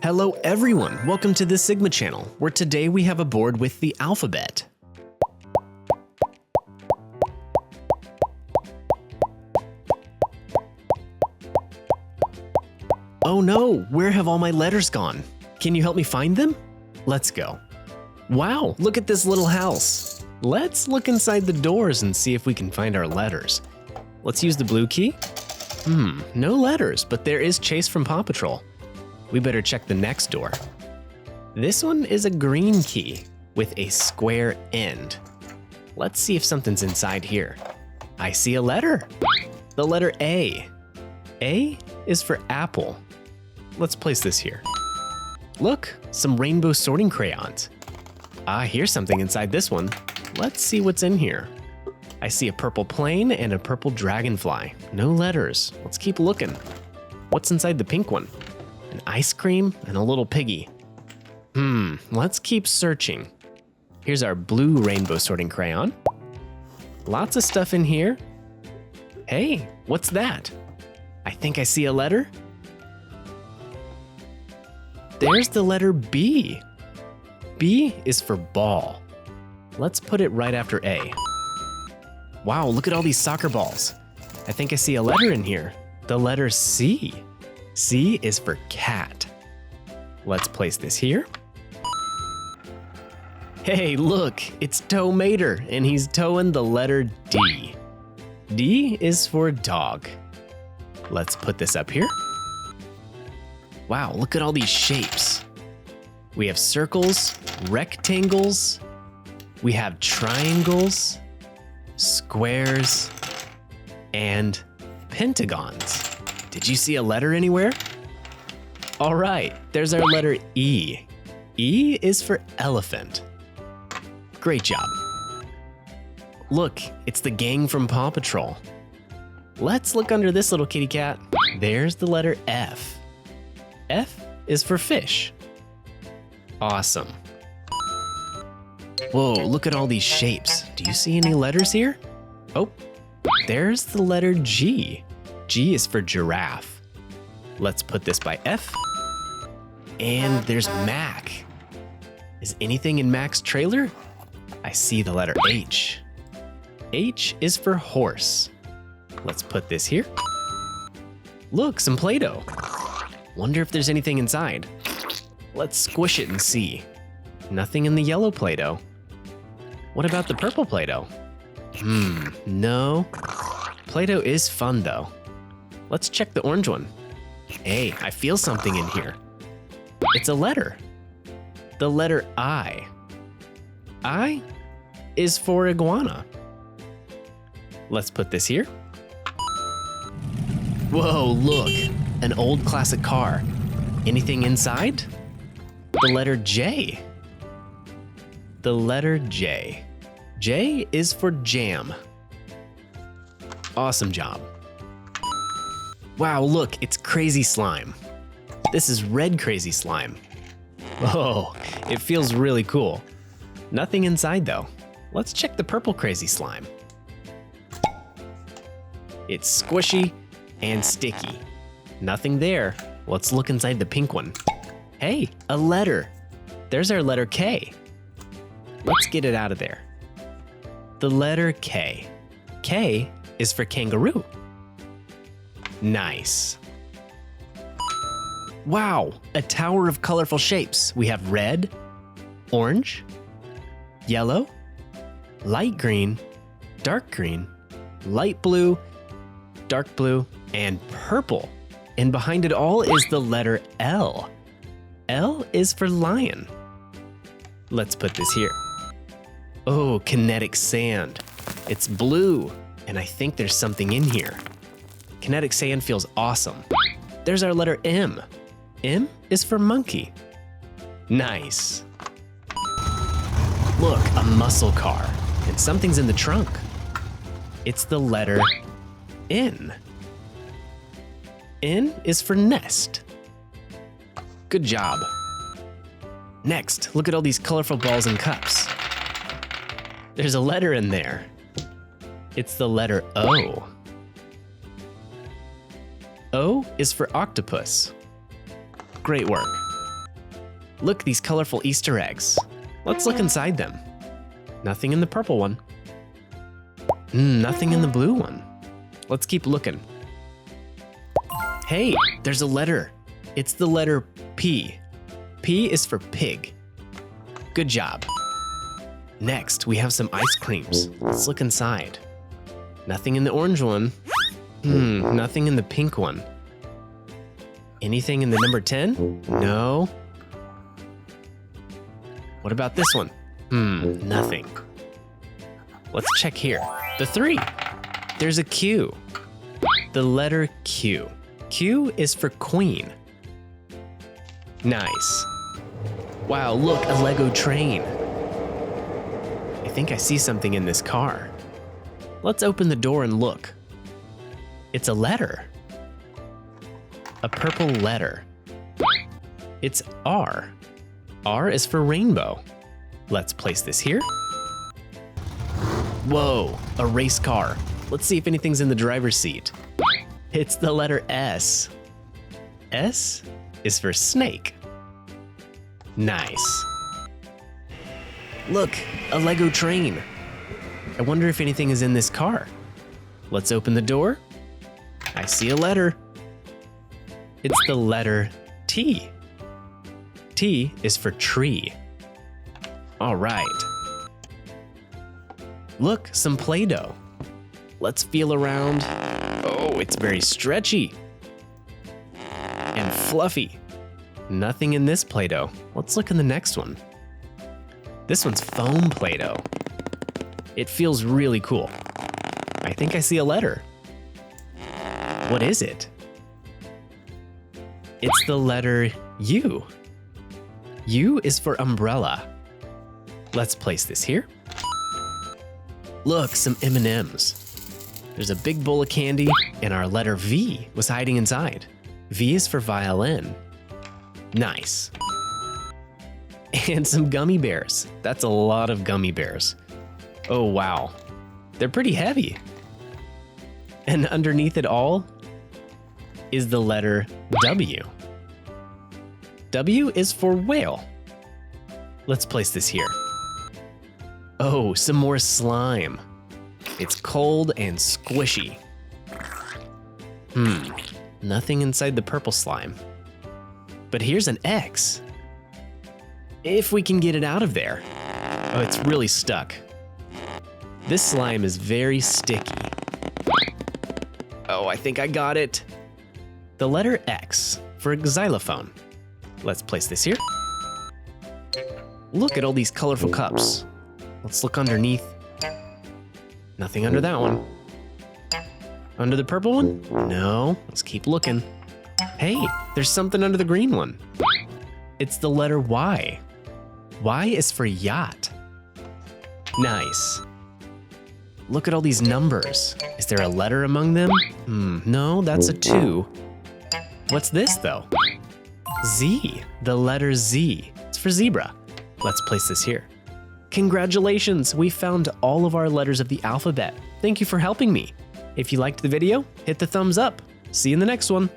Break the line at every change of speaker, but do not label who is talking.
Hello everyone, welcome to the Sigma channel, where today we have a board with the alphabet. Oh no, where have all my letters gone? Can you help me find them? Let's go. Wow, look at this little house. Let's look inside the doors and see if we can find our letters. Let's use the blue key. No letters, but there is Chase from Paw Patrol. We better check the next door. This one is a green key with a square end. Let's see if something's inside here. I see a letter. The letter A. A is for apple. Let's place this here. Look, some rainbow sorting crayons. Here's something inside this one. Let's see what's in here. I see a purple plane and a purple dragonfly. No letters. Let's keep looking. What's inside the pink one? An ice cream and a little piggy. Let's keep searching. Here's our blue rainbow sorting crayon. Lots of stuff in here. Hey, what's that? I think I see a letter. There's the letter B. B is for ball. Let's put it right after A. Wow, look at all these soccer balls. I think I see a letter in here. The letter C. C is for cat. Let's place this here. Hey, look, it's Tow Mater, and he's towing the letter D. D is for dog. Let's put this up here. Wow, look at all these shapes. We have circles, rectangles, we have triangles, squares, and pentagons. Did you see a letter anywhere? All right, there's our letter E. E is for elephant. Great job. Look, it's the gang from Paw Patrol. Let's look under this little kitty cat. There's the letter F. F is for fish. Awesome. Whoa, look at all these shapes. Do you see any letters here? Oh, there's the letter G. G is for giraffe. Let's put this by F. And there's Mac. Is anything in Mac's trailer? I see the letter H. H is for horse. Let's put this here. Look, some Play-Doh. Wonder if there's anything inside. Let's squish it and see. Nothing in the yellow Play-Doh. What about the purple Play-Doh? No. Play-Doh is fun though. Let's check the orange one. Hey, I feel something in here. It's a letter. The letter I. I is for iguana. Let's put this here. Whoa, look, an old classic car. Anything inside? The letter J. The letter J. J is for jam. Awesome job. Wow, look, it's Crazy Slime. This is Red Crazy Slime. Oh, it feels really cool. Nothing inside though. Let's check the Purple Crazy Slime. It's squishy and sticky. Nothing there. Let's look inside the pink one. Hey, a letter. There's our letter K. Let's get it out of there. The letter K. K is for kangaroo. Nice. Wow, a tower of colorful shapes. We have red, orange, yellow, light green, light blue, dark blue, and purple. And behind it all is the letter L. L is for lion. Let's put this here. Oh, kinetic sand. It's blue, and I think there's something in here. Kinetic sand feels awesome. There's our letter M. M is for monkey. Nice. Look, a muscle car, and something's in the trunk. It's the letter N. N is for nest. Good job. Next, look at all these colorful balls and cups. There's a letter in there. It's the letter O. O is for octopus. Great work. Look, these colorful Easter eggs. Let's look inside them. Nothing in the purple one. Nothing in the blue one. Let's keep looking. Hey, there's a letter. It's the letter P. P is for pig. Good job. Next, we have some ice creams. Let's look inside. Nothing in the orange one. Nothing in the pink one. Anything in the number 10? No. What about this one? Nothing. Let's check here. The 3. There's a Q. The letter Q. Q is for queen. Nice. Wow, look, a Lego train. I think I see something in this car. Let's open the door and look. It's a letter. A purple letter. It's R. R is for rainbow. Let's place this here. Whoa, a race car. Let's see if anything's in the driver's seat. It's the letter S. S is for snake. Nice. Look, a Lego train. I wonder if anything is in this car. Let's open the door. I see a letter. It's the letter T. T is for tree. All right. Look, some Play-Doh. Let's feel around. Oh, it's very stretchy and fluffy. Nothing in this Play-Doh. Let's look in the next one. This one's foam Play-Doh. It feels really cool. I think I see a letter. What is it? It's the letter U. U is for umbrella. Let's place this here. Look, some M&Ms. There's a big bowl of candy, and our letter V was hiding inside. V is for violin. Nice. And some gummy bears. That's a lot of gummy bears. Oh, wow. They're pretty heavy. And underneath it all is the letter W. W is for whale. Let's place this here. Oh, some more slime. It's cold and squishy. Nothing inside the purple slime. But here's an X. If we can get it out of there. Oh, it's really stuck. This slime is very sticky. Oh, I think I got it. The letter X for xylophone. Let's place this here. Look at all these colorful cups. Let's look underneath. Nothing under that one. Under the purple one? No, let's keep looking. Hey, there's something under the green one. It's the letter Y. Y is for yacht. Nice. Look at all these numbers. Is there a letter among them? No, that's a 2. What's this though? Z, the letter Z. It's for zebra. Let's place this here. Congratulations, we found all of our letters of the alphabet. Thank you for helping me. If you liked the video, hit the thumbs up. See you in the next one.